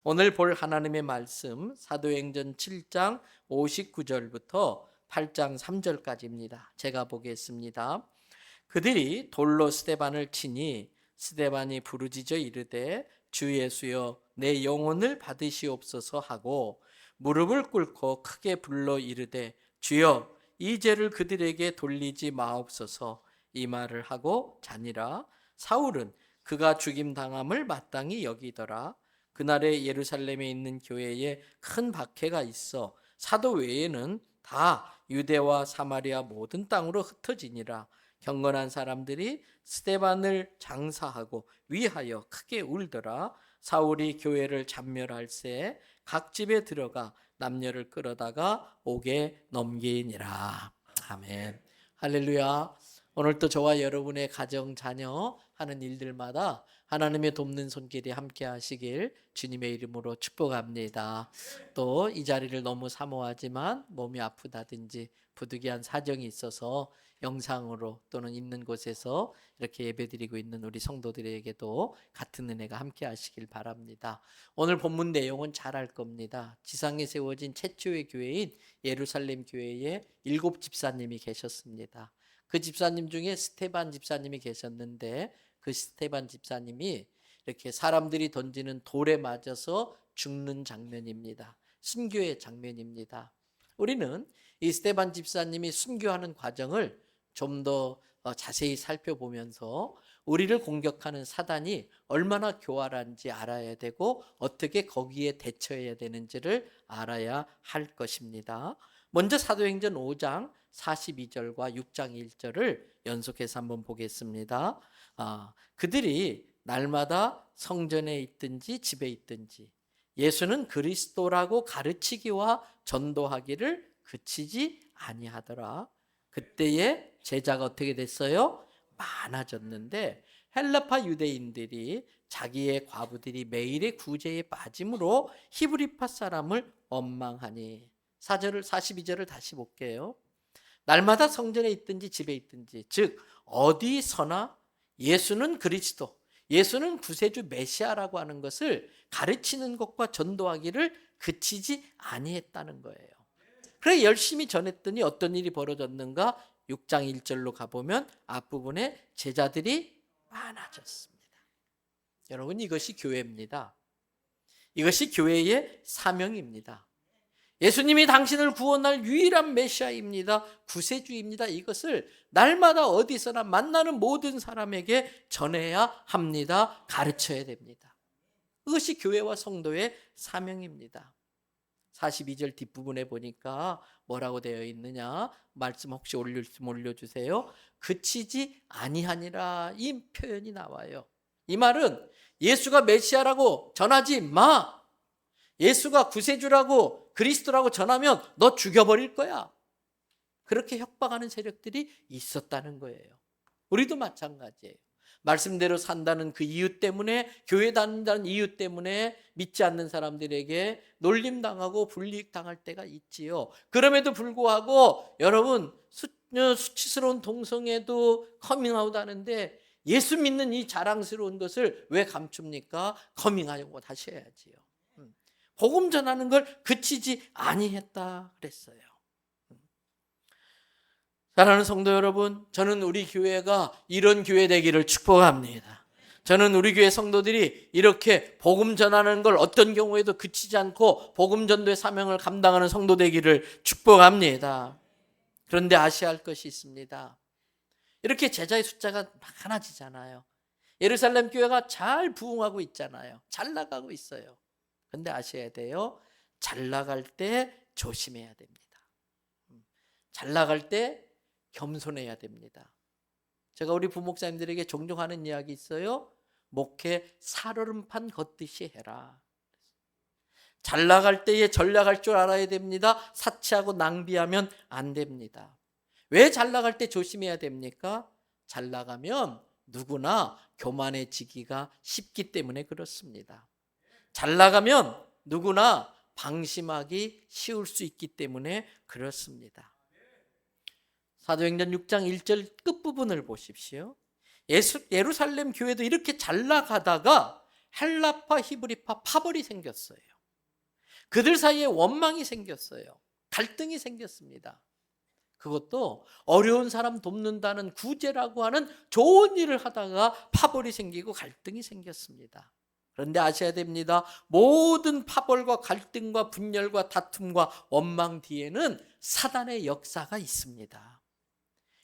오늘 볼 하나님의 말씀 사도행전 7장 59절부터 8장 3절까지입니다. 제가 보겠습니다. 그들이 돌로 스데반을 치니 스데반이 부르짖어 이르되 주 예수여 내 영혼을 받으시옵소서 하고 무릎을 꿇고 크게 불러 이르되 주여 이 죄를 그들에게 돌리지 마옵소서. 이 말을 하고 자니라. 사울은 그가 죽임 당함을 마땅히 여기더라. 그날에 예루살렘에 있는 교회에 큰 박해가 있어 사도 외에는 다 유대와 사마리아 모든 땅으로 흩어지니라. 경건한 사람들이 스데반을 장사하고 위하여 크게 울더라. 사울이 교회를 잡멸할새 각 집에 들어가 남녀를 끌어다가 옥에 넘기니라. 아멘. 할렐루야. 오늘도 저와 여러분의 가정, 자녀 하는 일들마다 하나님의 돕는 손길이 함께 하시길 주님의 이름으로 축복합니다. 또 이 자리를 너무 사모하지만 몸이 아프다든지 부득이한 사정이 있어서 영상으로 또는 있는 곳에서 이렇게 예배드리고 있는 우리 성도들에게도 같은 은혜가 함께 하시길 바랍니다. 오늘 본문 내용은 잘 알 겁니다. 지상에 세워진 최초의 교회인 예루살렘 교회에 7 집사님이 계셨습니다. 그 집사님 중에 스데반 집사님이 계셨는데 그 스데반 집사님이 이렇게 사람들이 던지는 돌에 맞아서 죽는 장면입니다. 순교의 장면입니다. 우리는 이 스데반 집사님이 순교하는 과정을 좀 더 자세히 살펴보면서 우리를 공격하는 사단이 얼마나 교활한지 알아야 되고 어떻게 거기에 대처해야 되는지를 알아야 할 것입니다. 먼저 사도행전 5장 42절과 6장 1절을 연속해서 한번 보겠습니다. 그들이 날마다 성전에 있든지 집에 있든지 예수는 그리스도라고 가르치기와 전도하기를 그치지 아니하더라. 그때의 제자가 어떻게 됐어요? 많아졌는데 헬라파 유대인들이 자기의 과부들이 매일의 구제에 빠짐으로 히브리파 사람을 원망하니 4절을 42절을 다시 볼게요. 날마다 성전에 있든지 집에 있든지 즉 어디서나 예수는 그리스도, 예수는 구세주 메시아라고 하는 것을 가르치는 것과 전도하기를 그치지 아니했다는 거예요. 그래 열심히 전했더니 어떤 일이 벌어졌는가? 6장 1절로 가보면 앞부분에 제자들이 많아졌습니다. 여러분 이것이 교회입니다. 이것이 교회의 사명입니다. 예수님이 당신을 구원할 유일한 메시아입니다. 구세주입니다. 이것을 날마다 어디서나 만나는 모든 사람에게 전해야 합니다. 가르쳐야 됩니다. 그것이 교회와 성도의 사명입니다. 42절 뒷부분에 보니까 뭐라고 되어 있느냐? 말씀 혹시 올려주세요. 그치지 아니하니라 이 표현이 나와요. 이 말은 예수가 메시아라고 전하지 마. 예수가 구세주라고 그리스도라고 전하면 너 죽여버릴 거야. 그렇게 협박하는 세력들이 있었다는 거예요. 우리도 마찬가지예요. 말씀대로 산다는 그 이유 때문에, 교회 다닌다는 이유 때문에 믿지 않는 사람들에게 놀림당하고 불이익당할 때가 있지요. 그럼에도 불구하고 여러분 수치스러운 동성애도 커밍아웃 하는데 예수 믿는 이 자랑스러운 것을 왜 감춥니까? 커밍아웃 하셔야지요. 복음 전하는 걸 그치지 아니했다 그랬어요. 사랑하는 성도 여러분, 저는 우리 교회가 이런 교회 되기를 축복합니다. 저는 우리 교회 성도들이 이렇게 복음 전하는 걸 어떤 경우에도 그치지 않고 복음 전도의 사명을 감당하는 성도 되기를 축복합니다. 그런데 아셔야 할 것이 있습니다. 이렇게 제자의 숫자가 많아지잖아요. 예루살렘 교회가 잘 부흥하고 있잖아요. 잘 나가고 있어요. 그런데 아셔야 돼요. 잘 나갈 때 조심해야 됩니다. 잘 나갈 때 겸손해야 됩니다. 제가 우리 부목사님들에게 종종 하는 이야기 있어요. 목회 살얼음판 걷듯이 해라. 잘 나갈 때에 전략할 줄 알아야 됩니다. 사치하고 낭비하면 안 됩니다. 왜 잘 나갈 때 조심해야 됩니까? 잘 나가면 누구나 교만해지기가 쉽기 때문에 그렇습니다. 잘 나가면 누구나 방심하기 쉬울 수 있기 때문에 그렇습니다. 사도행전 6장 1절 끝부분을 보십시오. 예루살렘 교회도 이렇게 잘 나가다가 헬라파, 히브리파 파벌이 생겼어요. 그들 사이에 원망이 생겼어요. 갈등이 생겼습니다. 그것도 어려운 사람 돕는다는 구제라고 하는 좋은 일을 하다가 파벌이 생기고 갈등이 생겼습니다. 그런데 아셔야 됩니다. 모든 파벌과 갈등과 분열과 다툼과 원망 뒤에는 사단의 역사가 있습니다.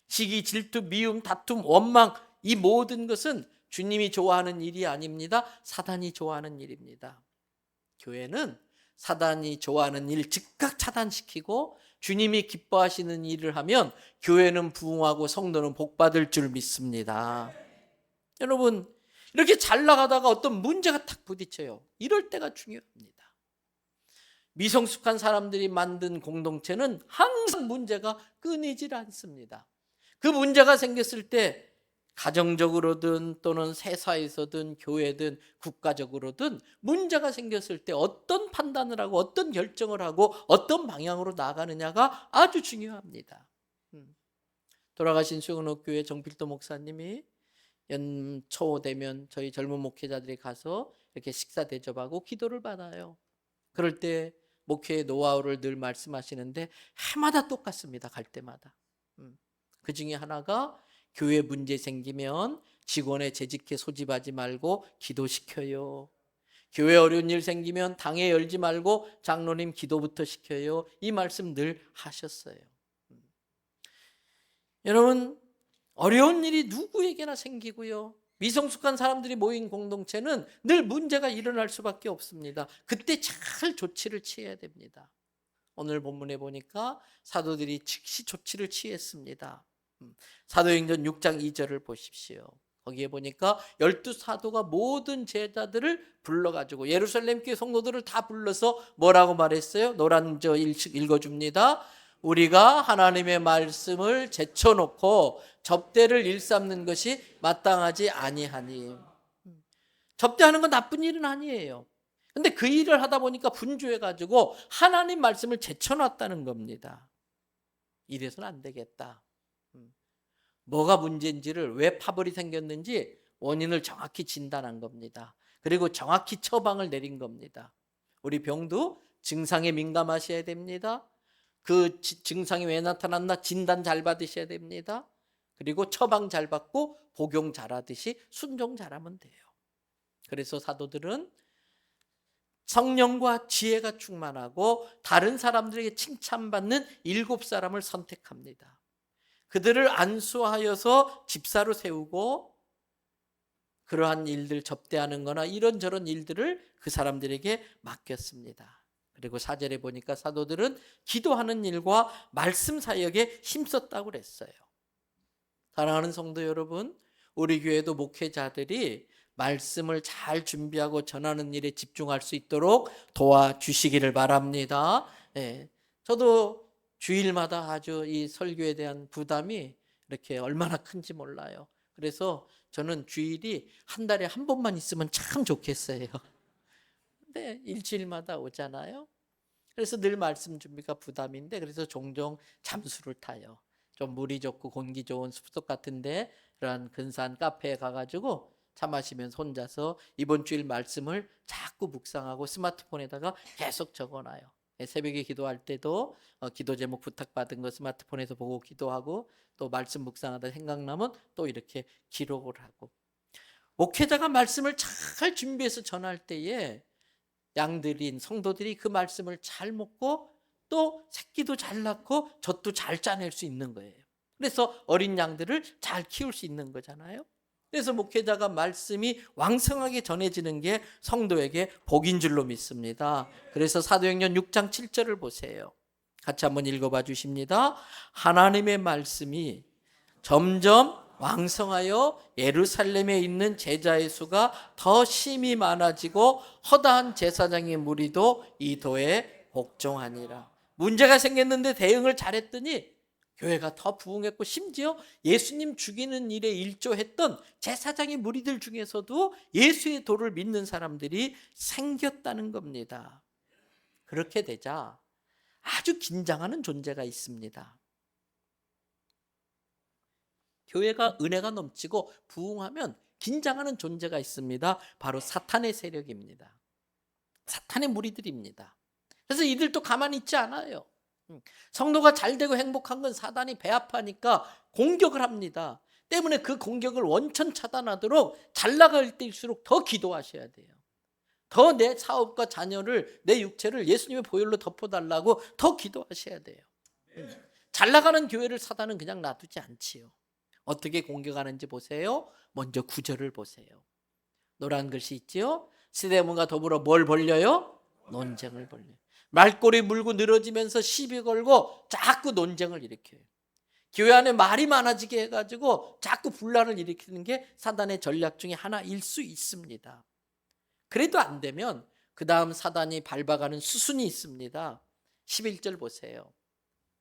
시기, 질투, 미움, 다툼, 원망, 이 모든 것은 주님이 좋아하는 일이 아닙니다. 사단이 좋아하는 일입니다. 교회는 사단이 좋아하는 일 즉각 차단시키고 주님이 기뻐하시는 일을 하면 교회는 부흥하고 성도는 복받을 줄 믿습니다. 여러분, 이렇게 잘 나가다가 어떤 문제가 탁 부딪혀요. 이럴 때가 중요합니다. 미성숙한 사람들이 만든 공동체는 항상 문제가 끊이질 않습니다. 그 문제가 생겼을 때 가정적으로든 또는 세사에서든 교회든 국가적으로든 문제가 생겼을 때 어떤 판단을 하고 어떤 결정을 하고 어떤 방향으로 나가느냐가 아주 중요합니다. 돌아가신 수영록교회 정필도 목사님이 연초 되면 저희 젊은 목회자들이 가서 이렇게 식사 대접하고 기도를 받아요. 그럴 때 목회의 노하우를 늘 말씀하시는데 해마다 똑같습니다. 갈 때마다. 그 중에 하나가 교회 문제 생기면 직원의 재직회 소집하지 말고 기도시켜요. 교회 어려운 일 생기면 당회 열지 말고 장로님 기도부터 시켜요. 이 말씀 늘 하셨어요. 여러분, 어려운 일이 누구에게나 생기고요. 미성숙한 사람들이 모인 공동체는 늘 문제가 일어날 수밖에 없습니다. 그때 잘 조치를 취해야 됩니다. 오늘 본문에 보니까 사도들이 즉시 조치를 취했습니다. 사도행전 6장 2절을 보십시오. 거기에 보니까 12사도가 모든 제자들을 불러가지고 예루살렘 교회 성도들을 다 불러서 뭐라고 말했어요? 노란 저 읽어줍니다. 우리가 하나님의 말씀을 제쳐놓고 접대를 일삼는 것이 마땅하지 아니하니. 접대하는 건 나쁜 일은 아니에요. 근데 그 일을 하다 보니까 분주해가지고 하나님 말씀을 제쳐놨다는 겁니다. 이래서는 안 되겠다. 뭐가 문제인지를, 왜 파벌이 생겼는지 원인을 정확히 진단한 겁니다. 그리고 정확히 처방을 내린 겁니다. 우리 병도 증상에 민감하셔야 됩니다. 그 증상이 왜 나타났나 진단 잘 받으셔야 됩니다. 그리고 처방 잘 받고 복용 잘하듯이 순종 잘하면 돼요. 그래서 사도들은 성령과 지혜가 충만하고 다른 사람들에게 칭찬받는 7사람을 선택합니다. 그들을 안수하여서 집사로 세우고 그러한 일들 접대하는 거나 이런저런 일들을 그 사람들에게 맡겼습니다. 그리고 4절에 보니까 사도들은 기도하는 일과 말씀 사역에 힘썼다고 그랬어요. 사랑하는 성도 여러분, 우리 교회도 목회자들이 말씀을 잘 준비하고 전하는 일에 집중할 수 있도록 도와주시기를 바랍니다. 네, 저도 주일마다 아주 이 설교에 대한 부담이 이렇게 얼마나 큰지 몰라요. 그래서 저는 주일이 한 달에 한 번만 있으면 참 좋겠어요. 근데 일주일마다 오잖아요. 그래서 늘 말씀 준비가 부담인데 그래서 종종 잠수를 타요. 좀 물이 좋고 공기 좋은 숲속 같은데 그런 근사한 카페에 가가지고 차 마시면서 혼자서 이번 주일 말씀을 자꾸 묵상하고 스마트폰에다가 계속 적어놔요. 새벽에 기도할 때도 기도 제목 부탁받은 거 스마트폰에서 보고 기도하고 또 말씀 묵상하다 생각나면 또 이렇게 기록을 하고. 목회자가 말씀을 잘 준비해서 전할 때에 양들인 성도들이 그 말씀을 잘 먹고 또 새끼도 잘 낳고 젖도 잘 짜낼 수 있는 거예요. 그래서 어린 양들을 잘 키울 수 있는 거잖아요. 그래서 목회자가 말씀이 왕성하게 전해지는 게 성도에게 복인 줄로 믿습니다. 그래서 사도행전 6장 7절을 보세요. 같이 한번 읽어봐 주십니다. 하나님의 말씀이 점점 왕성하여 예루살렘에 있는 제자의 수가 더 심히 많아지고 허다한 제사장의 무리도 이 도에 복종하니라. 문제가 생겼는데 대응을 잘했더니 교회가 더 부흥했고 심지어 예수님 죽이는 일에 일조했던 제사장의 무리들 중에서도 예수의 도를 믿는 사람들이 생겼다는 겁니다. 그렇게 되자 아주 긴장하는 존재가 있습니다. 교회가 은혜가 넘치고 부흥하면 긴장하는 존재가 있습니다. 바로 사탄의 세력입니다. 사탄의 무리들입니다. 그래서 이들도 가만히 있지 않아요. 성도가 잘 되고 행복한 건 사단이 배 아파하니까 공격을 합니다. 때문에 그 공격을 원천 차단하도록 잘 나갈 때일수록 더 기도하셔야 돼요. 더 내 사업과 자녀를, 내 육체를 예수님의 보혈로 덮어달라고 더 기도하셔야 돼요. 잘 나가는 교회를 사단은 그냥 놔두지 않지요. 어떻게 공격하는지 보세요. 먼저 9절을 보세요. 노란 글씨 있지요? 스데반과 더불어 뭘 벌려요? 논쟁을 벌려요. 말꼬리 물고 늘어지면서 시비 걸고 자꾸 논쟁을 일으켜요. 교회 안에 말이 많아지게 해가지고 자꾸 분란을 일으키는 게 사단의 전략 중에 하나일 수 있습니다. 그래도 안 되면 그 다음 사단이 밟아가는 수순이 있습니다. 11절 보세요.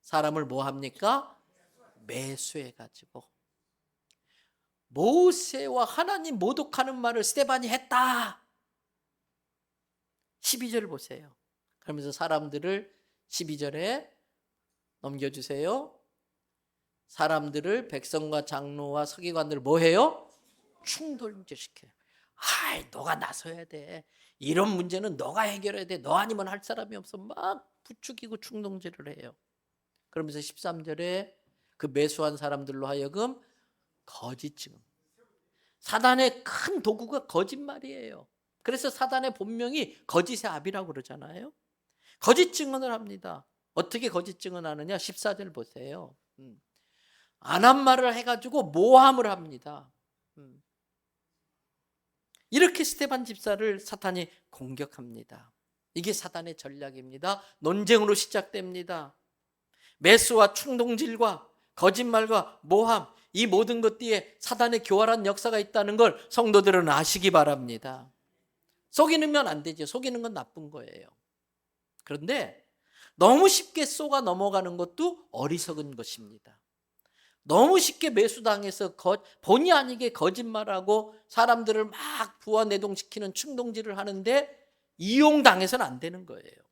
사람을 뭐 합니까? 매수해가지고. 모세와 하나님 모독하는 말을 스데반이 했다. 12절 보세요. 그러면서 사람들을 12절에 넘겨주세요. 사람들을, 백성과 장로와 서기관들을 뭐 해요? 충돌시켜요. 아이, 너가 나서야 돼. 이런 문제는 너가 해결해야 돼. 너 아니면 할 사람이 없어. 막 부추기고 충동질을 해요. 그러면서 13절에 그 매수한 사람들로 하여금 거짓 증언. 사단의 큰 도구가 거짓말이에요. 그래서 사단의 본명이 거짓의 아비라고 그러잖아요. 거짓 증언을 합니다. 어떻게 거짓 증언하느냐? 14절 보세요. 안 한 말을 해가지고 모함을 합니다. 이렇게 스데반 집사를 사탄이 공격합니다. 이게 사단의 전략입니다. 논쟁으로 시작됩니다. 매수와 충동질과 거짓말과 모함, 이 모든 것 뒤에 사단의 교활한 역사가 있다는 걸 성도들은 아시기 바랍니다. 속이면 안 되죠. 속이는 건 나쁜 거예요. 그런데 너무 쉽게 속아 넘어가는 것도 어리석은 것입니다. 너무 쉽게 매수당해서 본의 아니게 거짓말하고 사람들을 막 부화내동시키는 충동질을 하는데 이용당해서는 안 되는 거예요.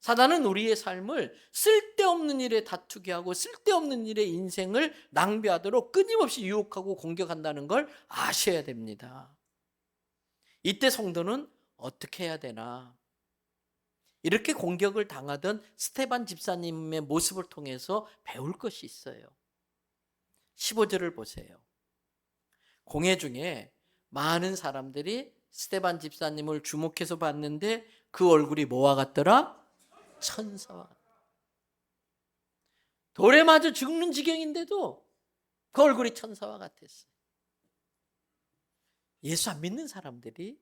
사단은 우리의 삶을 쓸데없는 일에 다투게 하고 쓸데없는 일에 인생을 낭비하도록 끊임없이 유혹하고 공격한다는 걸 아셔야 됩니다. 이때 성도는 어떻게 해야 되나? 이렇게 공격을 당하던 스데반 집사님의 모습을 통해서 배울 것이 있어요. 15절을 보세요. 공회 중에 많은 사람들이 스데반 집사님을 주목해서 봤는데 그 얼굴이 뭐와 같더라? 천사와. 돌에 맞아 죽는 지경인데도 그 얼굴이 천사와 같았어요. 예수 안 믿는 사람들이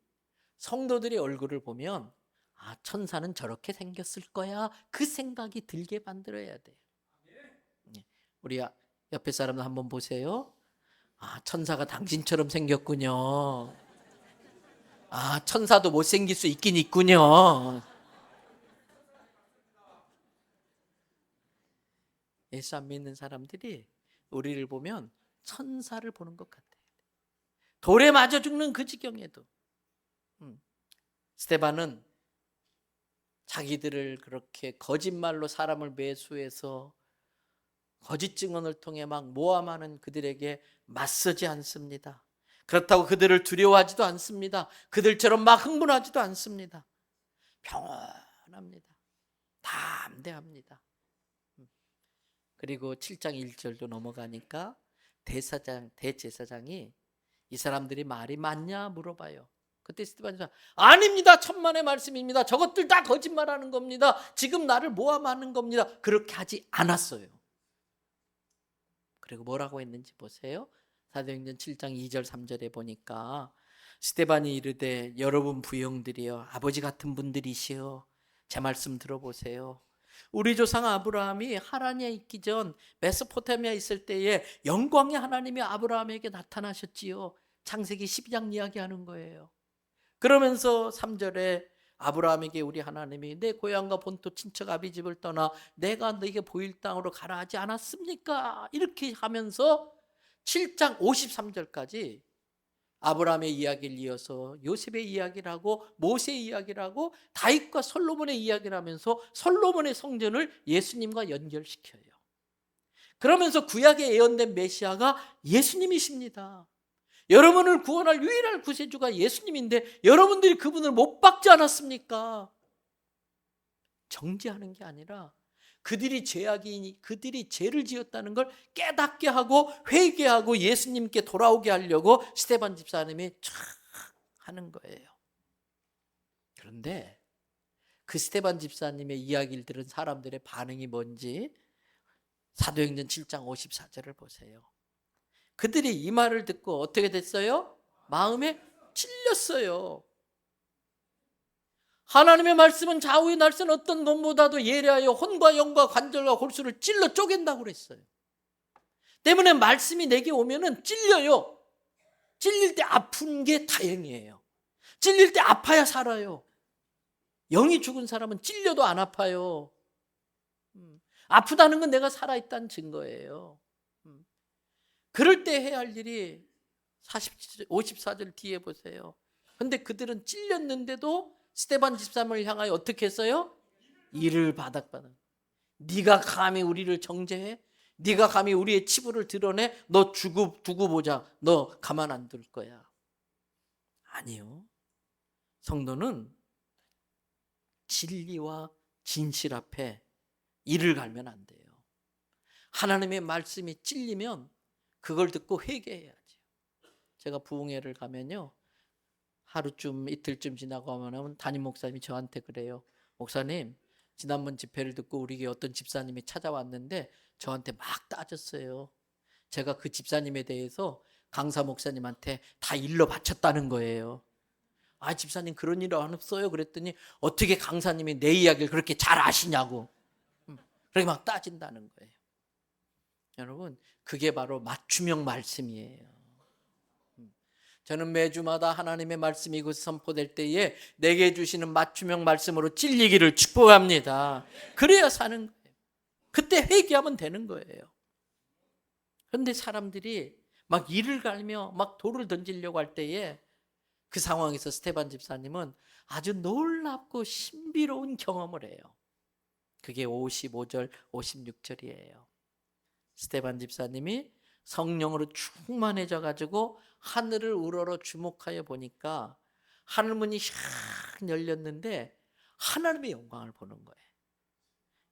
성도들의 얼굴을 보면 아, 천사는 저렇게 생겼을 거야. 그 생각이 들게 만들어야 돼요. 우리 옆에 사람들 한번 보세요. 아, 천사가 당신처럼 생겼군요. 아, 천사도 못생길 수 있긴 있군요. 예수 안 믿는 사람들이 우리를 보면 천사를 보는 것 같아요. 돌에 맞아 죽는 그 지경에도. 스데반은 자기들을 그렇게 거짓말로 사람을 매수해서 거짓 증언을 통해 막 모함하는 그들에게 맞서지 않습니다. 그렇다고 그들을 두려워하지도 않습니다. 그들처럼 막 흥분하지도 않습니다. 평온합니다. 담대합니다. 그리고 7장 1절도 넘어가니까 대제사장이 이 사람들이 말이 맞냐 물어봐요. 그때 스데반이 아닙니다. 천만의 말씀입니다. 저것들 다 거짓말하는 겁니다. 지금 나를 모함하는 겁니다. 그렇게 하지 않았어요. 그리고 뭐라고 했는지 보세요. 사도행전 7장 2절 3절에 보니까 스데반이 이르되 여러분 부형들이여 아버지 같은 분들이시여 제 말씀 들어보세요. 우리 조상 아브라함이 하란에 있기 전 메소포타미아에 있을 때에 영광의 하나님이 아브라함에게 나타나셨지요. 창세기 12장 이야기하는 거예요. 그러면서 3절에 아브라함에게 우리 하나님이 내 고향과 본토 친척 아비집을 떠나 내가 너에게 보일 땅으로 가라 하지 않았습니까? 이렇게 하면서 7장 53절까지 아브라함의 이야기를 이어서 요셉의 이야기를 하고 모세의 이야기를 하고 다윗과 솔로몬의 이야기를 하면서 솔로몬의 성전을 예수님과 연결시켜요. 그러면서 구약에 예언된 메시아가 예수님이십니다. 여러분을 구원할 유일한 구세주가 예수님인데 여러분들이 그분을 못 박지 않았습니까? 정죄하는 게 아니라 그들이 죄악이니 그들이 죄를 지었다는 걸 깨닫게 하고 회개하고 예수님께 돌아오게 하려고 스데반 집사님이 촥 하는 거예요. 그런데 그 스데반 집사님의 이야기를 들은 사람들의 반응이 뭔지 사도행전 7장 54절을 보세요. 그들이 이 말을 듣고 어떻게 됐어요? 마음에 찔렸어요. 하나님의 말씀은 좌우의 날선 어떤 것보다도 예리하여 혼과 영과 관절과 골수를 찔러 쪼갠다고 그랬어요. 때문에 말씀이 내게 오면은 찔려요. 찔릴 때 아픈 게 다행이에요. 찔릴 때 아파야 살아요. 영이 죽은 사람은 찔려도 안 아파요. 아프다는 건 내가 살아있다는 증거예요. 그럴 때 해야 할 일이 54절 뒤에 보세요. 그런데 그들은 찔렸는데도 스데반 집사님을 향하여 어떻게 했어요? 이를 바닥바닥. 네가 감히 우리를 정죄해? 네가 감히 우리의 치부를 드러내? 너 두고 보자. 너 가만 안 둘 거야. 아니요. 성도는 진리와 진실 앞에 이를 갈면 안 돼요. 하나님의 말씀이 찔리면 그걸 듣고 회개해야죠. 제가 부흥회를 가면요, 하루쯤 이틀쯤 지나고 하면 담임 목사님이 저한테 그래요. 목사님, 지난번 집회를 듣고 우리 어떤 집사님이 찾아왔는데 저한테 막 따졌어요. 제가 그 집사님에 대해서 강사 목사님한테 다 일러 바쳤다는 거예요. 아, 집사님 그런 일 안 없어요. 그랬더니 어떻게 강사님이 내 이야기를 그렇게 잘 아시냐고. 그렇게 막 따진다는 거예요. 여러분, 그게 바로 맞춤형 말씀이에요. 저는 매주마다 하나님의 말씀이 이곳에 선포될 때에 내게 주시는 맞춤형 말씀으로 찔리기를 축복합니다. 그래야 사는 거예요. 그때 회개하면 되는 거예요. 그런데 사람들이 막 이를 갈며 막 돌을 던지려고 할 때에 그 상황에서 스데반 집사님은 아주 놀랍고 신비로운 경험을 해요. 그게 55절, 56절이에요. 스데반 집사님이 성령으로 충만해져 가지고 하늘을 우러러 주목하여 보니까 하늘문이 샥 열렸는데 하나님의 영광을 보는 거예요.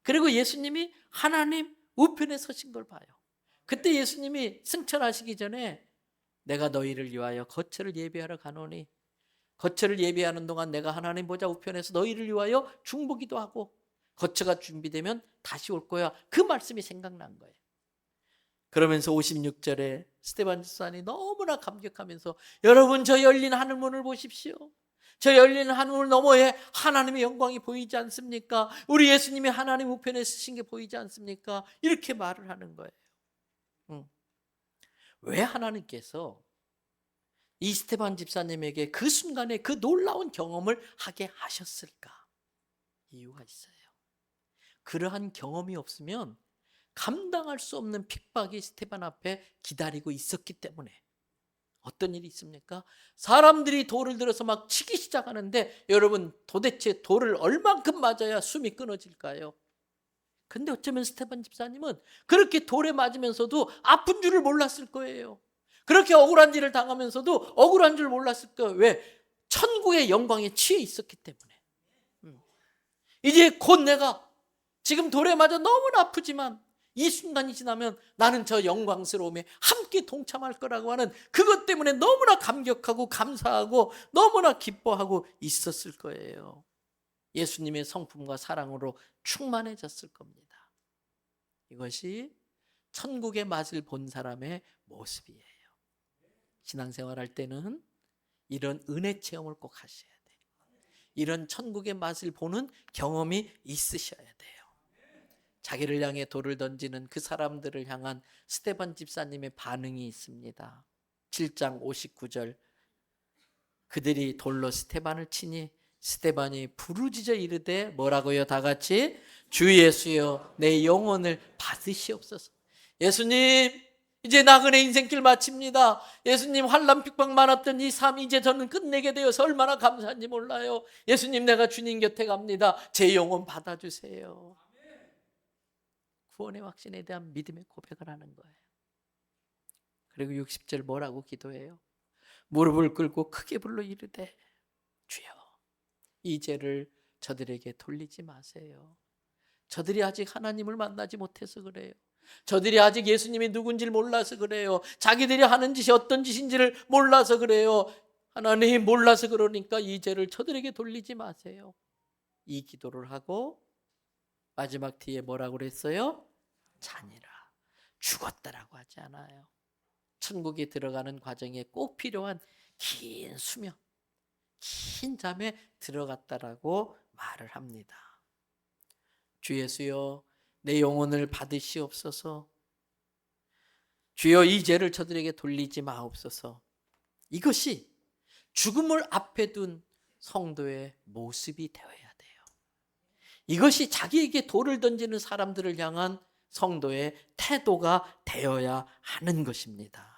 그리고 예수님이 하나님 우편에 서신 걸 봐요. 그때 예수님이 승천하시기 전에 내가 너희를 위하여 거처를 예비하러 가노니 거처를 예비하는 동안 내가 하나님 보좌 우편에서 너희를 위하여 중보기도 하고 거처가 준비되면 다시 올 거야. 그 말씀이 생각난 거예요. 그러면서 56절에 스데반 집사님이 너무나 감격하면서 여러분, 저 열린 하늘문을 보십시오. 저 열린 하늘 너머에 하나님의 영광이 보이지 않습니까? 우리 예수님이 하나님 우편에 쓰신 게 보이지 않습니까? 이렇게 말을 하는 거예요. 왜 하나님께서 이 스데반 집사님에게 그 순간에 그 놀라운 경험을 하게 하셨을까? 이유가 있어요. 그러한 경험이 없으면 감당할 수 없는 핍박이 스데반 앞에 기다리고 있었기 때문에. 어떤 일이 있습니까? 사람들이 돌을 들어서 막 치기 시작하는데 여러분, 도대체 돌을 얼만큼 맞아야 숨이 끊어질까요? 근데 어쩌면 스데반 집사님은 그렇게 돌에 맞으면서도 아픈 줄을 몰랐을 거예요. 그렇게 억울한 일을 당하면서도 억울한 줄 몰랐을 거예요. 왜? 천국의 영광에 취해 있었기 때문에. 이제 곧 내가 지금 돌에 맞아 너무나 아프지만 이 순간이 지나면 나는 저 영광스러움에 함께 동참할 거라고 하는 그것 때문에 너무나 감격하고 감사하고 너무나 기뻐하고 있었을 거예요. 예수님의 성품과 사랑으로 충만해졌을 겁니다. 이것이 천국의 맛을 본 사람의 모습이에요. 신앙생활 할 때는 이런 은혜 체험을 꼭 하셔야 돼요. 이런 천국의 맛을 보는 경험이 있으셔야 돼요. 자기를 향해 돌을 던지는 그 사람들을 향한 스데반 집사님의 반응이 있습니다. 7장 59절, 그들이 돌로 스데반을 치니 스데반이 부르짖어 이르되 뭐라고요? 다 같이 주 예수여 내 영혼을 받으시옵소서. 예수님, 이제 나그네 인생길 마칩니다. 예수님, 환난 핍박 많았던 이 삶 이제 저는 끝내게 되어서 얼마나 감사한지 몰라요. 예수님, 내가 주님 곁에 갑니다. 제 영혼 받아주세요. 구원의 확신에 대한 믿음의 고백을 하는 거예요. 그리고 60절 뭐라고 기도해요? 무릎을 꿇고 크게 불러 이르되 주여 이 죄를 저들에게 돌리지 마세요. 저들이 아직 하나님을 만나지 못해서 그래요. 저들이 아직 예수님이 누군지를 몰라서 그래요. 자기들이 하는 짓이 어떤 짓인지를 몰라서 그래요. 하나님 몰라서 그러니까 이 죄를 저들에게 돌리지 마세요. 이 기도를 하고 마지막 뒤에 뭐라고 그랬어요? 자니라, 죽었다라고 하지 않아요. 천국에 들어가는 과정에 꼭 필요한 긴 수명, 긴 잠에 들어갔다라고 말을 합니다. 주 예수여 내 영혼을 받으시옵소서. 주여 이 죄를 저들에게 돌리지 마옵소서. 이것이 죽음을 앞에 둔 성도의 모습이 되어야 돼요. 이것이 자기에게 돌을 던지는 사람들을 향한 성도의 태도가 되어야 하는 것입니다.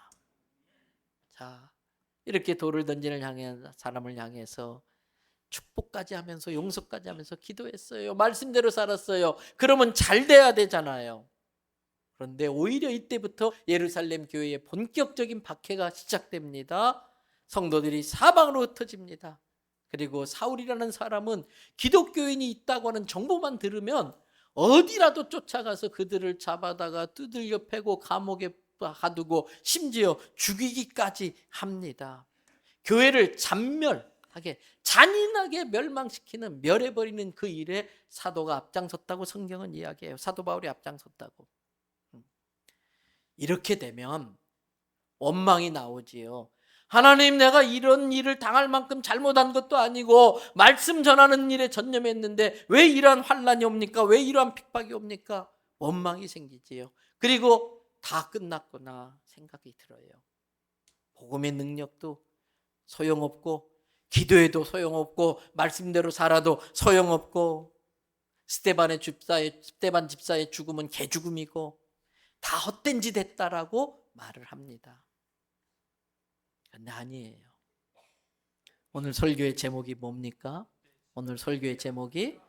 자, 이렇게 돌을 던지는 사람을 향해서 축복까지 하면서 용서까지 하면서 기도했어요. 말씀대로 살았어요. 그러면 잘 돼야 되잖아요. 그런데 오히려 이때부터 예루살렘 교회의 본격적인 박해가 시작됩니다. 성도들이 사방으로 흩어집니다. 그리고 사울이라는 사람은 기독교인이 있다고 하는 정보만 들으면 어디라도 쫓아가서 그들을 잡아다가 두들겨 패고 감옥에 가두고 심지어 죽이기까지 합니다. 교회를 잔인하게 멸망시키는, 멸해버리는 그 일에 사도가 앞장섰다고 성경은 이야기해요. 사도 바울이 앞장섰다고. 이렇게 되면 원망이 나오지요. 하나님, 내가 이런 일을 당할 만큼 잘못한 것도 아니고 말씀 전하는 일에 전념했는데 왜 이러한 환난이 옵니까? 왜 이러한 핍박이 옵니까? 원망이 생기지요. 그리고 다 끝났구나 생각이 들어요. 복음의 능력도 소용없고 기도해도 소용없고 말씀대로 살아도 소용없고 스데반 집사의 죽음은 개죽음이고 다 헛된 짓 했다라고 말을 합니다. 그런데 아니에요. 오늘 설교의 제목이 뭡니까? 오늘 설교의 제목이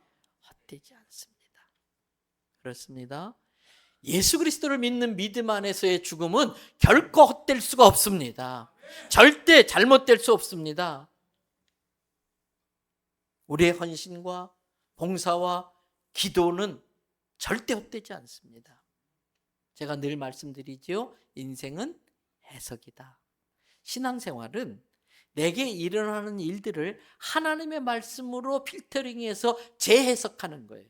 헛되지 않습니다. 그렇습니다. 예수 그리스도를 믿는 믿음 안에서의 죽음은 결코 헛될 수가 없습니다. 절대 잘못될 수 없습니다. 우리의 헌신과 봉사와 기도는 절대 헛되지 않습니다. 제가 늘 말씀드리지요. 인생은 해석이다. 신앙생활은 내게 일어나는 일들을 하나님의 말씀으로 필터링해서 재해석하는 거예요.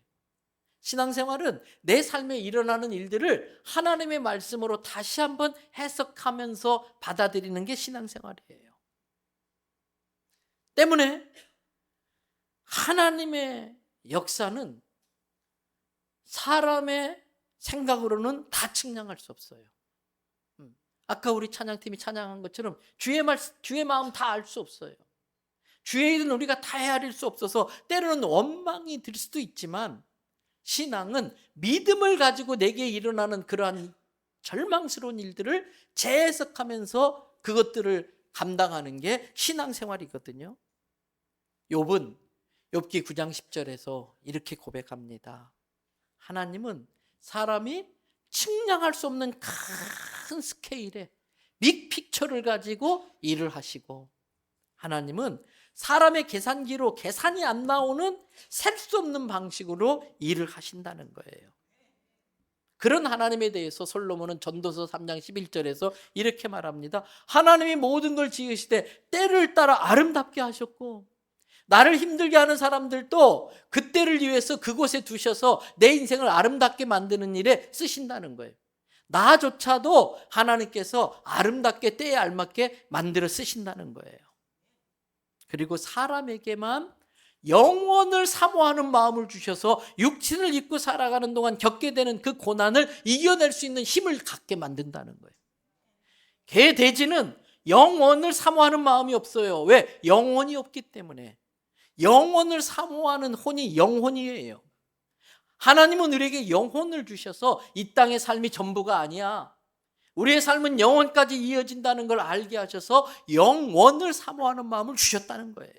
신앙생활은 내 삶에 일어나는 일들을 하나님의 말씀으로 다시 한번 해석하면서 받아들이는 게 신앙생활이에요. 때문에 하나님의 역사는 사람의 생각으로는 다 측량할 수 없어요. 아까 우리 찬양팀이 찬양한 것처럼 주의 마음 다 알 수 없어요. 주의 일은 우리가 다 헤아릴 수 없어서 때로는 원망이 들 수도 있지만 신앙은 믿음을 가지고 내게 일어나는 그러한 절망스러운 일들을 재해석하면서 그것들을 감당하는 게 신앙생활이거든요. 욥은 욥기 9장 10절에서 이렇게 고백합니다. 하나님은 사람이 측량할 수 없는 큰 스케일의 빅픽처를 가지고 일을 하시고 하나님은 사람의 계산기로 계산이 안 나오는 셀 수 없는 방식으로 일을 하신다는 거예요. 그런 하나님에 대해서 솔로몬은 전도서 3장 11절에서 이렇게 말합니다. 하나님이 모든 걸 지으시되 때를 따라 아름답게 하셨고 나를 힘들게 하는 사람들도 그때를 위해서 그곳에 두셔서 내 인생을 아름답게 만드는 일에 쓰신다는 거예요. 나조차도 하나님께서 아름답게 때에 알맞게 만들어 쓰신다는 거예요. 그리고 사람에게만 영원을 사모하는 마음을 주셔서 육신을 입고 살아가는 동안 겪게 되는 그 고난을 이겨낼 수 있는 힘을 갖게 만든다는 거예요. 개 돼지는 영원을 사모하는 마음이 없어요. 왜? 영혼이 없기 때문에. 영혼을 사모하는 혼이 영혼이에요. 하나님은 우리에게 영혼을 주셔서 이 땅의 삶이 전부가 아니야. 우리의 삶은 영원까지 이어진다는 걸 알게 하셔서 영원을 사모하는 마음을 주셨다는 거예요.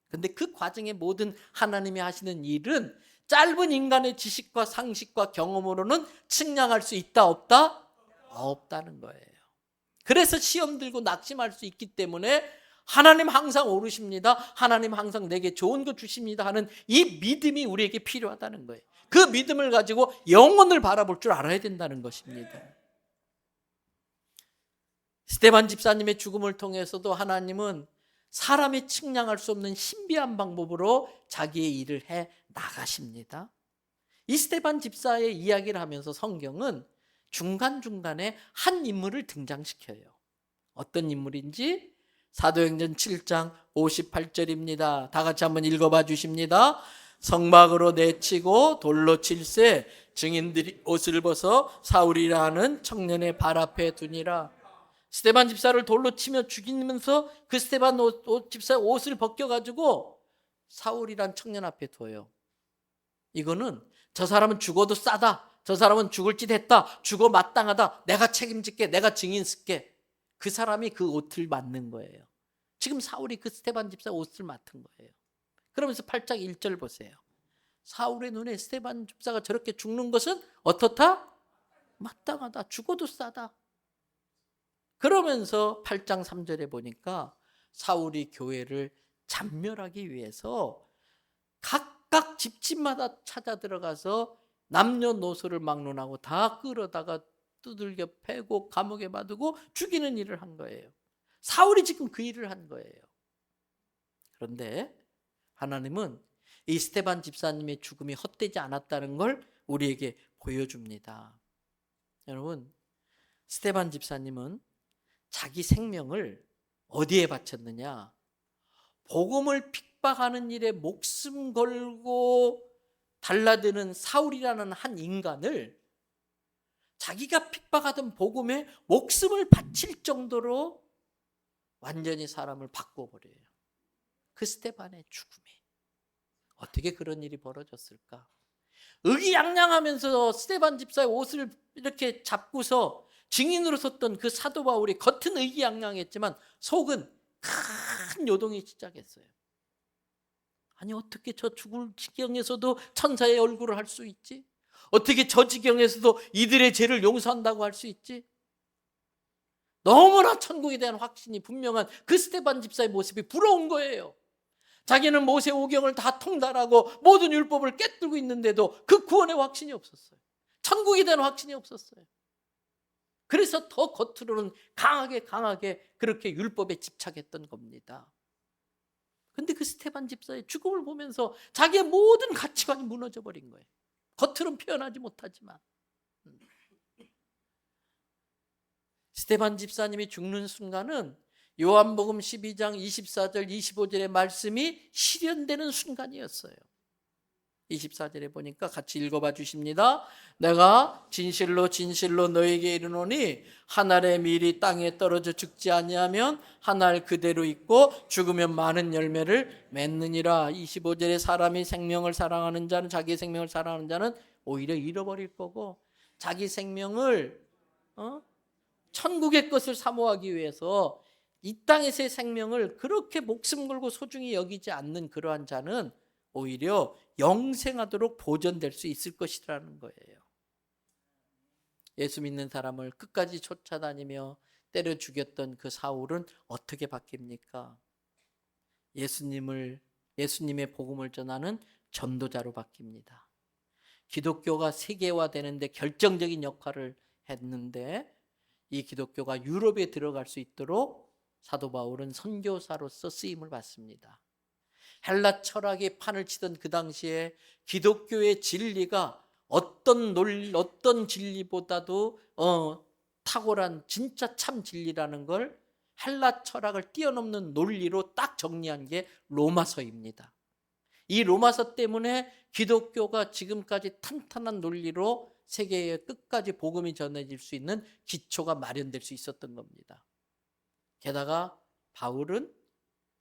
그런데 그 과정의 모든 하나님이 하시는 일은 짧은 인간의 지식과 상식과 경험으로는 측량할 수 있다 없다? 없다는 거예요. 그래서 시험 들고 낙심할 수 있기 때문에 하나님 항상 오르십니다. 하나님 항상 내게 좋은 거 주십니다 하는 이 믿음이 우리에게 필요하다는 거예요. 그 믿음을 가지고 영혼을 바라볼 줄 알아야 된다는 것입니다. 스데반 집사님의 죽음을 통해서도 하나님은 사람이 측량할 수 없는 신비한 방법으로 자기의 일을 해 나가십니다. 이 스데반 집사의 이야기를 하면서 성경은 중간중간에 한 인물을 등장시켜요. 어떤 인물인지 사도행전 7장 58절입니다. 다 같이 한번 읽어봐 주십니다. 성막으로 내치고 돌로 칠세 증인들이 옷을 벗어 사울이라 하는 청년의 발 앞에 두니라. 스데반 집사를 돌로 치며 죽이면서 그 스데반 집사의 옷을 벗겨가지고 사울이란 청년 앞에 둬요. 이거는 저 사람은 죽어도 싸다, 저 사람은 죽을 짓 했다, 죽어 마땅하다, 내가 책임질게, 내가 증인 쓸게. 그 사람이 그 옷을 맡는 거예요. 지금 사울이 그 스데반 집사 옷을 맡은 거예요. 그러면서 8장 1절 보세요. 사울의 눈에 스데반 집사가 저렇게 죽는 것은 어떻다? 마땅하다, 죽어도 싸다. 그러면서 8장 3절에 보니까 사울이 교회를 잔멸하기 위해서 각각 집집마다 찾아 들어가서 남녀노소를 막론하고 다 끌어다가 두들겨 패고 감옥에 놔두고 죽이는 일을 한 거예요. 사울이 지금 그 일을 한 거예요. 그런데 하나님은 이 스데반 집사님의 죽음이 헛되지 않았다는 걸 우리에게 보여줍니다. 여러분, 스데반 집사님은 자기 생명을 어디에 바쳤느냐? 복음을 핍박하는 일에 목숨 걸고 달라드는 사울이라는 한 인간을 자기가 핍박하던 복음에 목숨을 바칠 정도로 완전히 사람을 바꿔버려요. 그 스데반의 죽음이. 어떻게 그런 일이 벌어졌을까? 의기양양하면서 스데반 집사의 옷을 이렇게 잡고서 증인으로 섰던 그 사도 바울이 겉은 의기양양했지만 속은 큰 요동이 시작했어요. 아니, 어떻게 저 죽을 지경에서도 천사의 얼굴을 할 수 있지? 어떻게 저 지경에서도 이들의 죄를 용서한다고 할 수 있지? 너무나 천국에 대한 확신이 분명한 그 스데반 집사의 모습이 부러운 거예요. 자기는 모세 오경을 다 통달하고 모든 율법을 꿰뚫고 있는데도 그 구원의 확신이 없었어요. 천국에 대한 확신이 없었어요. 그래서 더 겉으로는 강하게 그렇게 율법에 집착했던 겁니다. 근데 그 스데반 집사의 죽음을 보면서 자기의 모든 가치관이 무너져 버린 거예요. 겉으로는 표현하지 못하지만. 스데반 집사님이 죽는 순간은 요한복음 12장 24절 25절의 말씀이 실현되는 순간이었어요. 24절에 보니까 같이 읽어봐 주십니다. 내가 진실로 진실로 너에게 이르노니 한 알의 밀이 땅에 떨어져 죽지 아니하면 한 알 그대로 있고 죽으면 많은 열매를 맺느니라. 25절에 사람이 생명을 사랑하는 자는, 자기 생명을 사랑하는 자는 오히려 잃어버릴 거고, 자기 생명을 천국의 것을 사모하기 위해서 이 땅에서의 생명을 그렇게 목숨 걸고 소중히 여기지 않는 그러한 자는 오히려 영생하도록 보존될 수 있을 것이라는 거예요. 예수 믿는 사람을 끝까지 쫓아다니며 때려 죽였던 그 사울은 어떻게 바뀝니까? 예수님의 복음을 전하는 전도자로 바뀝니다. 기독교가 세계화되는데 결정적인 역할을 했는데, 이 기독교가 유럽에 들어갈 수 있도록 사도 바울은 선교사로서 쓰임을 받습니다. 헬라 철학의 판을 치던 그 당시에 기독교의 진리가 어떤 진리보다도 탁월한 진짜 참 진리라는 걸 헬라 철학을 뛰어넘는 논리로 딱 정리한 게 로마서입니다. 이 로마서 때문에 기독교가 지금까지 탄탄한 논리로 세계의 끝까지 복음이 전해질 수 있는 기초가 마련될 수 있었던 겁니다. 게다가 바울은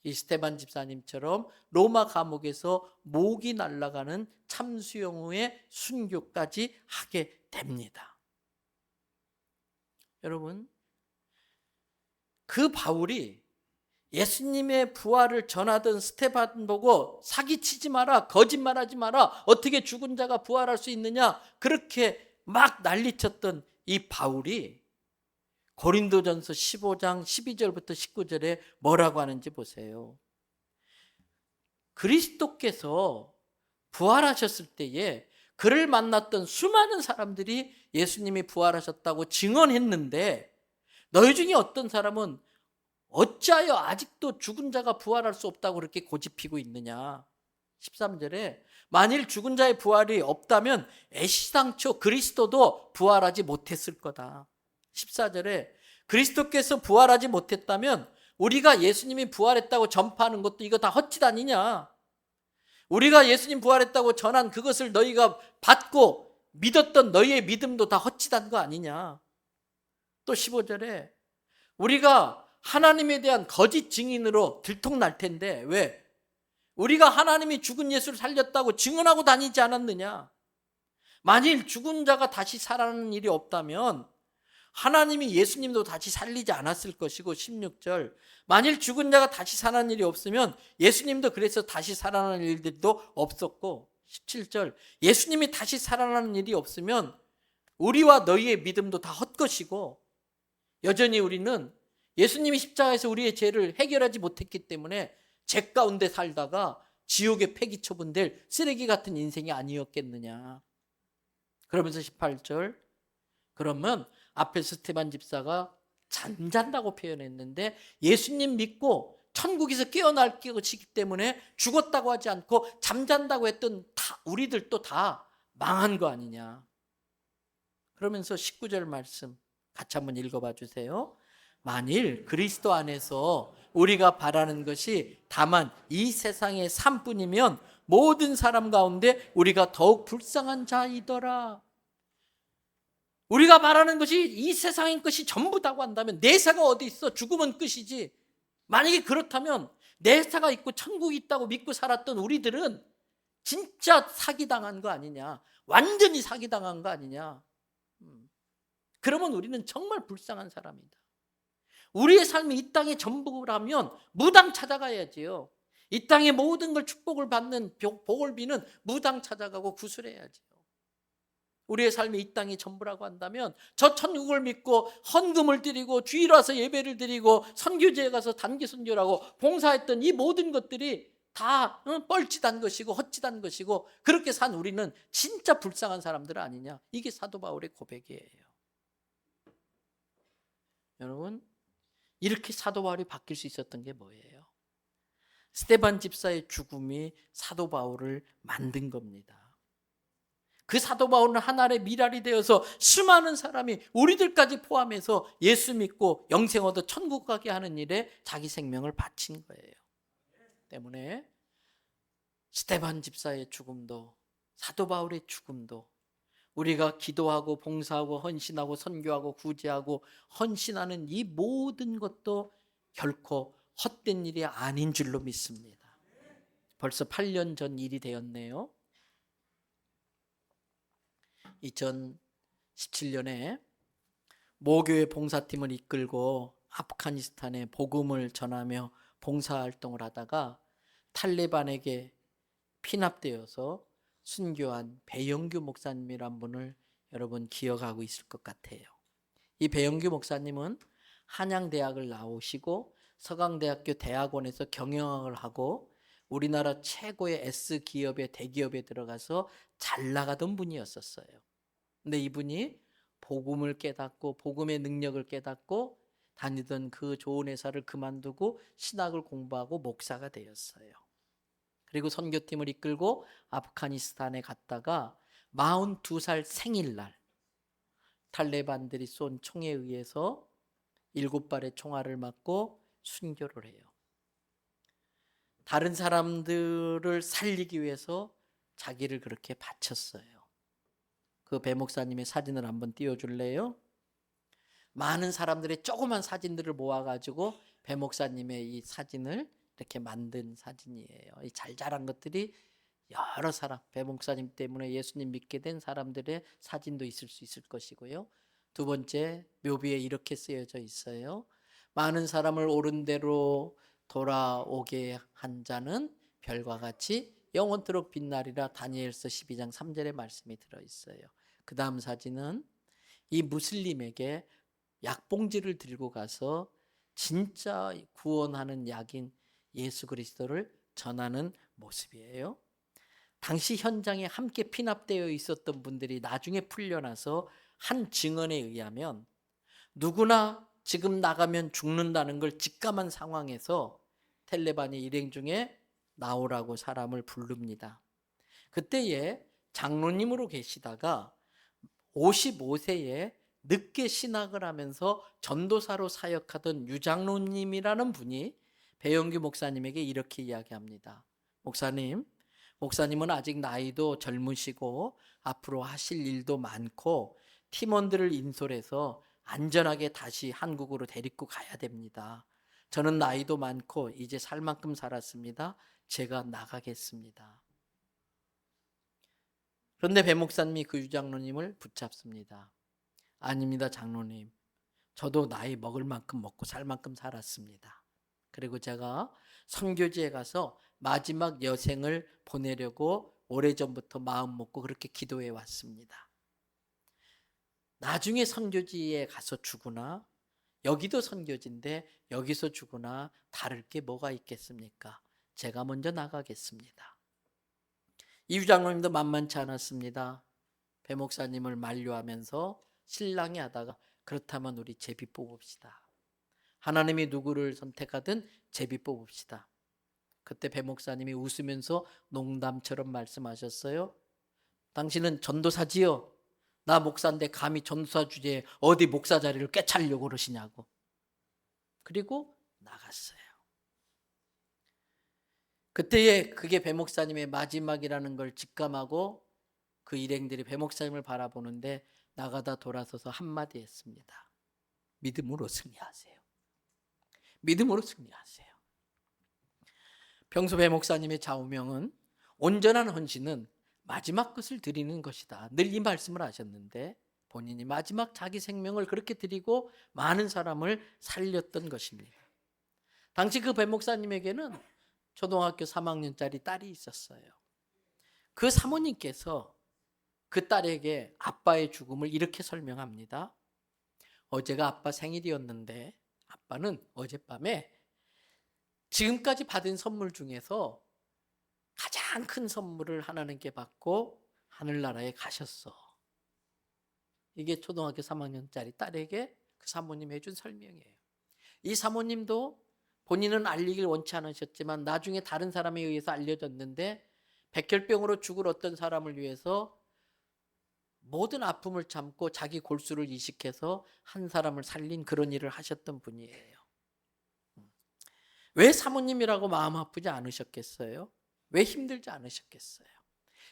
이 스데반 집사님처럼 로마 감옥에서 목이 날아가는 참수형 후에 순교까지 하게 됩니다. 여러분, 그 바울이 예수님의 부활을 전하던 스데반 보고 사기치지 마라, 거짓말하지 마라, 어떻게 죽은 자가 부활할 수 있느냐, 그렇게 막 난리쳤던 이 바울이 고린도전서 15장 12절부터 19절에 뭐라고 하는지 보세요. 그리스도께서 부활하셨을 때에 그를 만났던 수많은 사람들이 예수님이 부활하셨다고 증언했는데 너희 중에 어떤 사람은 어찌하여 아직도 죽은 자가 부활할 수 없다고 그렇게 고집피고 있느냐. 13절에 만일 죽은 자의 부활이 없다면 애시당초 그리스도도 부활하지 못했을 거다. 14절에 그리스도께서 부활하지 못했다면 우리가 예수님이 부활했다고 전파하는 것도 이거 다 헛짓 아니냐. 우리가 예수님 부활했다고 전한 그것을 너희가 받고 믿었던 너희의 믿음도 다 헛짓한 거 아니냐. 또 15절에 우리가 하나님에 대한 거짓 증인으로 들통날 텐데 왜? 우리가 하나님이 죽은 예수를 살렸다고 증언하고 다니지 않았느냐. 만일 죽은 자가 다시 살아나는 일이 없다면 하나님이 예수님도 다시 살리지 않았을 것이고 16절 만일 죽은 자가 다시 살아나는 일이 없으면 예수님도 그래서 다시 살아나는 일들도 없었고 17절 예수님이 다시 살아나는 일이 없으면 우리와 너희의 믿음도 다 헛것이고 여전히 우리는 예수님이 십자가에서 우리의 죄를 해결하지 못했기 때문에 죄 가운데 살다가 지옥에 폐기 처분될 쓰레기 같은 인생이 아니었겠느냐. 그러면서 18절 그러면 앞에 스테반 집사가 잠잔다고 표현했는데 예수님 믿고 천국에서 깨어날 것이기 때문에 죽었다고 하지 않고 잠잔다고 했던 우리들도 다 망한 거 아니냐. 그러면서 19절 말씀 같이 한번 읽어봐 주세요. 만일 그리스도 안에서 우리가 바라는 것이 다만 이 세상의 삶뿐이면 모든 사람 가운데 우리가 더욱 불쌍한 자이더라. 우리가 말하는 것이 이 세상의 것이 전부다고 한다면 내사가 어디 있어? 죽으면 끝이지. 만약에 그렇다면 내사가 있고 천국이 있다고 믿고 살았던 우리들은 진짜 사기당한 거 아니냐. 완전히 사기당한 거 아니냐. 그러면 우리는 정말 불쌍한 사람이다. 우리의 삶이 이 땅의 전부라면 무당 찾아가야지요. 이 땅의 모든 걸 축복을 받는 복을 비는 무당 찾아가고 구슬해야지요. 우리의 삶이 이 땅이 전부라고 한다면 저 천국을 믿고 헌금을 드리고 주일 와서 예배를 드리고 선교지에 가서 단기 선교라고 봉사했던 이 모든 것들이 다 뻘짓한 것이고 헛짓한 것이고 그렇게 산 우리는 진짜 불쌍한 사람들 아니냐. 이게 사도 바울의 고백이에요. 여러분 이렇게 사도 바울이 바뀔 수 있었던 게 뭐예요? 스데반 집사의 죽음이 사도 바울을 만든 겁니다. 그 사도 바울은 하나의 미랄이 되어서 수많은 사람이 우리들까지 포함해서 예수 믿고 영생 얻어 천국 가게 하는 일에 자기 생명을 바친 거예요. 때문에 스데반 집사의 죽음도 사도 바울의 죽음도 우리가 기도하고 봉사하고 헌신하고 선교하고 구제하고 헌신하는 이 모든 것도 결코 헛된 일이 아닌 줄로 믿습니다. 벌써 8년 전 일이 되었네요. 2017년에 모교회 봉사팀을 이끌고 아프가니스탄에 복음을 전하며 봉사활동을 하다가 탈레반에게 피납되어서 순교한 배영규 목사님이란 분을 여러분 기억하고 있을 것 같아요. 이 배영규 목사님은 한양대학을 나오시고 서강대학교 대학원에서 경영학을 하고 우리나라 최고의 S기업의 대기업에 들어가서 잘 나가던 분이었었어요. 근데 이분이 복음을 깨닫고 복음의 능력을 깨닫고 다니던 그 좋은 회사를 그만두고 신학을 공부하고 목사가 되었어요. 그리고 선교팀을 이끌고 아프가니스탄에 갔다가 42살 생일날 탈레반들이 쏜 총에 의해서 7발의 총알을 맞고 순교를 해요. 다른 사람들을 살리기 위해서 자기를 그렇게 바쳤어요. 그 배 목사님의 사진을 한번 띄워줄래요? 많은 사람들의 조그만 사진들을 모아가지고 배 목사님의 이 사진을 이렇게 만든 사진이에요. 이 잘 자란 것들이 여러 사람, 배 목사님 때문에 예수님 믿게 된 사람들의 사진도 있을 수 있을 것이고요. 두 번째, 묘비에 이렇게 쓰여져 있어요. 많은 사람을 옳은 대로 돌아오게 한 자는 별과 같이 영원토록 빛나리라. 다니엘서 12장 3절의 말씀이 들어있어요. 그 다음 사진은 이 무슬림에게 약봉지를 들고 가서 진짜 구원하는 약인 예수 그리스도를 전하는 모습이에요. 당시 현장에 함께 피납되어 있었던 분들이 나중에 풀려나서 한 증언에 의하면 누구나 지금 나가면 죽는다는 걸 직감한 상황에서 텔레반이 일행 중에 나오라고 사람을 부릅니다. 그때에 장로님으로 계시다가 55세에 늦게 신학을 하면서 전도사로 사역하던 유장로님이라는 분이 배영규 목사님에게 이렇게 이야기합니다. 목사님은 아직 나이도 젊으시고 앞으로 하실 일도 많고 팀원들을 인솔해서 안전하게 다시 한국으로 데리고 가야 됩니다. 저는 나이도 많고 이제 살 만큼 살았습니다. 제가 나가겠습니다. 그런데 배 목사님이 그 유장로님을 붙잡습니다. 아닙니다, 장로님. 저도 나이 먹을 만큼 먹고 살 만큼 살았습니다. 그리고 제가 선교지에 가서 마지막 여생을 보내려고 오래전부터 마음 먹고 그렇게 기도해 왔습니다. 나중에 선교지에 가서 죽으나 여기도 선교지인데 여기서 죽으나 다를 게 뭐가 있겠습니까? 제가 먼저 나가겠습니다. 이 장로님도 만만치 않았습니다. 배 목사님을 만류하면서 신랑이 하다가 그렇다면 우리 제비 뽑읍시다. 하나님이 누구를 선택하든 제비 뽑읍시다. 그때 배 목사님이 웃으면서 농담처럼 말씀하셨어요. 당신은 전도사지요? 나 목사인데 감히 전도사 주제에 어디 목사 자리를 꿰차려고 그러시냐고. 그리고 나갔어요. 그때에 그게 배 목사님의 마지막이라는 걸 직감하고 그 일행들이 배 목사님을 바라보는데 나가다 돌아서서 한마디 했습니다. 믿음으로 승리하세요. 믿음으로 승리하세요. 평소 배 목사님의 좌우명은 온전한 헌신은 마지막 것을 드리는 것이다. 늘 이 말씀을 하셨는데 본인이 마지막 자기 생명을 그렇게 드리고 많은 사람을 살렸던 것입니다. 당시 그 배 목사님에게는 초등학교 3학년짜리 딸이 있었어요. 그 사모님께서 그 딸에게 아빠의 죽음을 이렇게 설명합니다. 어제가 아빠 생일이었는데 아빠는 어젯밤에 지금까지 받은 선물 중에서 가장 큰 선물을 하나님께 받고 하늘나라에 가셨어. 이게 초등학교 3학년짜리 딸에게 그 사모님이 해준 설명이에요. 이 사모님도 본인은 알리길 원치 않으셨지만 나중에 다른 사람에 의해서 알려졌는데 백혈병으로 죽을 어떤 사람을 위해서 모든 아픔을 참고 자기 골수를 이식해서 한 사람을 살린 그런 일을 하셨던 분이에요. 왜 사모님이라고 마음 아프지 않으셨겠어요? 왜 힘들지 않으셨겠어요?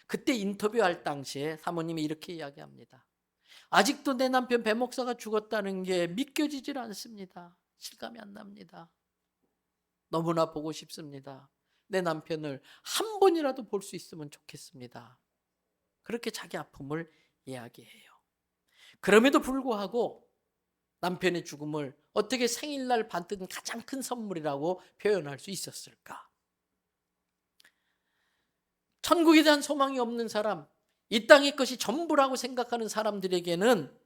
그때 인터뷰할 당시에 사모님이 이렇게 이야기합니다. 아직도 내 남편 배 목사가 죽었다는 게 믿겨지질 않습니다. 실감이 안 납니다. 너무나 보고 싶습니다. 내 남편을 한 번이라도 볼 수 있으면 좋겠습니다. 그렇게 자기 아픔을 이야기해요. 그럼에도 불구하고 남편의 죽음을 어떻게 생일날 받은 가장 큰 선물이라고 표현할 수 있었을까? 천국에 대한 소망이 없는 사람, 이 땅의 것이 전부라고 생각하는 사람들에게는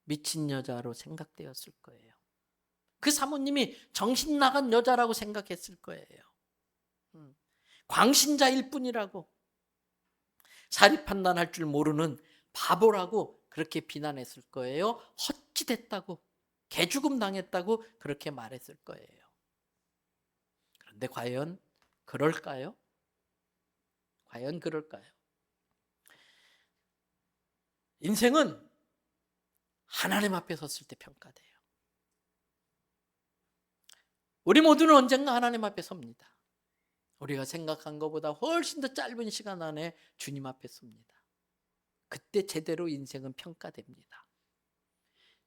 미친 여자로 생각되었을 거예요. 그 사모님이 정신 나간 여자라고 생각했을 거예요. 광신자일 뿐이라고, 사리 판단할 줄 모르는 바보라고 그렇게 비난했을 거예요. 헛짓했다고, 개죽음 당했다고 그렇게 말했을 거예요. 그런데 과연 그럴까요? 과연 그럴까요? 인생은 하나님 앞에 섰을 때 평가돼요. 우리 모두는 언젠가 하나님 앞에 섭니다. 우리가 생각한 것보다 훨씬 더 짧은 시간 안에 주님 앞에 섭니다. 그때 제대로 인생은 평가됩니다.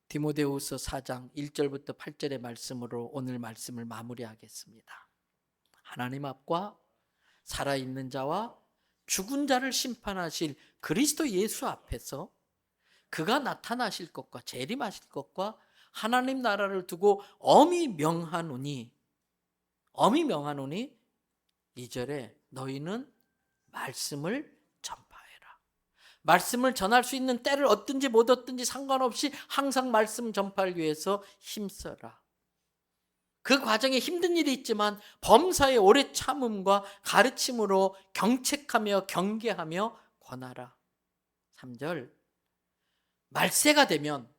디모데후서 4장 1절부터 8절의 말씀으로 오늘 말씀을 마무리하겠습니다. 하나님 앞과 살아있는 자와 죽은 자를 심판하실 그리스도 예수 앞에서 그가 나타나실 것과 재림하실 것과 하나님 나라를 두고 엄히 명하노니 2절에 너희는 말씀을 전파해라. 말씀을 전할 수 있는 때를 얻든지 못 얻든지 상관없이 항상 말씀 전파를 위해서 힘써라. 그 과정에 힘든 일이 있지만 범사의 오래 참음과 가르침으로 경책하며 경계하며 권하라. 3절, 말세가 되면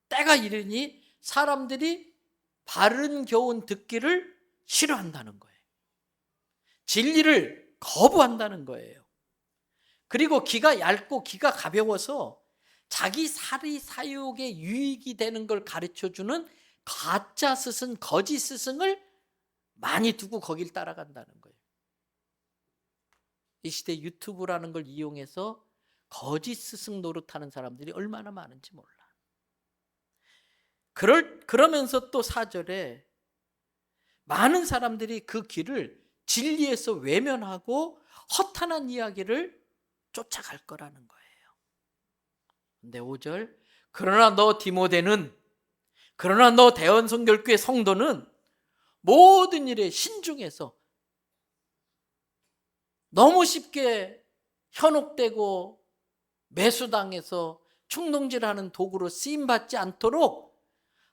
때가 이르니 사람들이 바른 교훈 듣기를 싫어한다는 거예요. 진리를 거부한다는 거예요. 그리고 귀가 얇고 귀가 가벼워서 자기 사리사욕에 유익이 되는 걸 가르쳐주는 가짜 스승, 거짓 스승을 많이 두고 거길 따라간다는 거예요. 이 시대 유튜브라는 걸 이용해서 거짓 스승 노릇하는 사람들이 얼마나 많은지 몰라. 그러면서 또 4절에 많은 사람들이 그 길을 진리에서 외면하고 허탄한 이야기를 쫓아갈 거라는 거예요. 근데 5절, 그러나 너 디모데는, 그러나 너 대원성결교회 성도는 모든 일에 신중해서 너무 쉽게 현혹되고 매수당해서 충동질하는 도구로 쓰임받지 않도록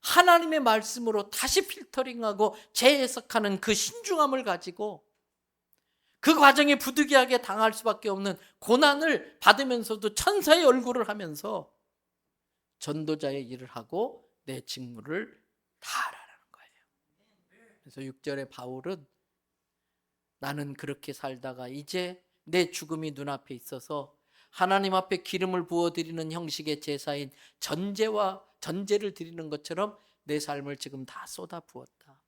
하나님의 말씀으로 다시 필터링하고 재해석하는 그 신중함을 가지고 그 과정에 부득이하게 당할 수밖에 없는 고난을 받으면서도 천사의 얼굴을 하면서 전도자의 일을 하고 내 직무를 다하라는 거예요. 그래서 6절에 바울은 나는 그렇게 살다가 이제 내 죽음이 눈앞에 있어서 하나님 앞에 기름을 부어드리는 형식의 제사인 전제를 드리는 것처럼 내 삶을 지금 다 쏟아 부었다.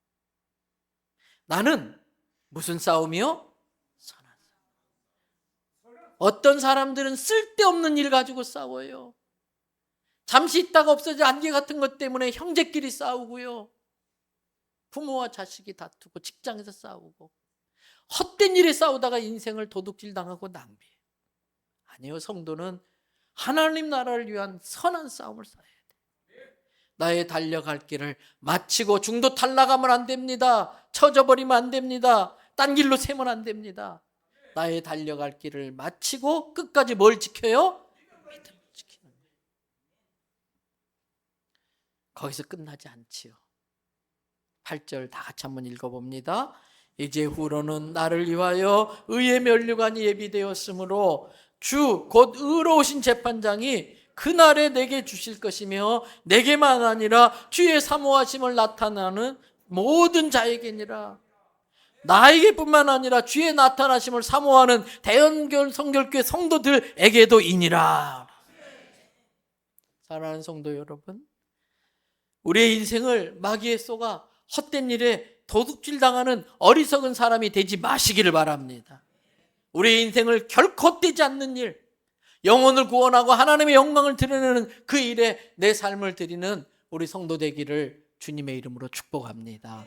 나는 무슨 싸움이요? 선한 싸움. 어떤 사람들은 쓸데없는 일 가지고 싸워요. 잠시 있다가 없어질 안개 같은 것 때문에 형제끼리 싸우고요. 부모와 자식이 다투고 직장에서 싸우고 헛된 일에 싸우다가 인생을 도둑질 당하고 낭비해요. 아니요, 성도는 하나님 나라를 위한 선한 싸움을 싸워야 돼. 나의 달려갈 길을 마치고 중도 탈락하면 안 됩니다. 처져버리면 안 됩니다. 딴 길로 세면 안 됩니다. 나의 달려갈 길을 마치고 끝까지 뭘 지켜요? 믿음을 지키는 거예요. 거기서 끝나지 않지요. 8절 다 같이 한번 읽어봅니다. 이제 후로는 나를 위하여 의의 면류관이 예비되었으므로 주 곧 의로우신 재판장이 그날에 내게 주실 것이며 내게만 아니라 주의 사모하심을 나타나는 모든 자에게니라. 나에게뿐만 아니라 주의 나타나심을 사모하는 대연결 성결교회 성도들에게도이니라. 사랑하는 성도 여러분, 우리의 인생을 마귀에 쏘가 헛된 일에 도둑질 당하는 어리석은 사람이 되지 마시기를 바랍니다. 우리의 인생을 결코 헛되지 않는 일, 영혼을 구원하고 하나님의 영광을 드러내는 그 일에 내 삶을 드리는 우리 성도 되기를 주님의 이름으로 축복합니다.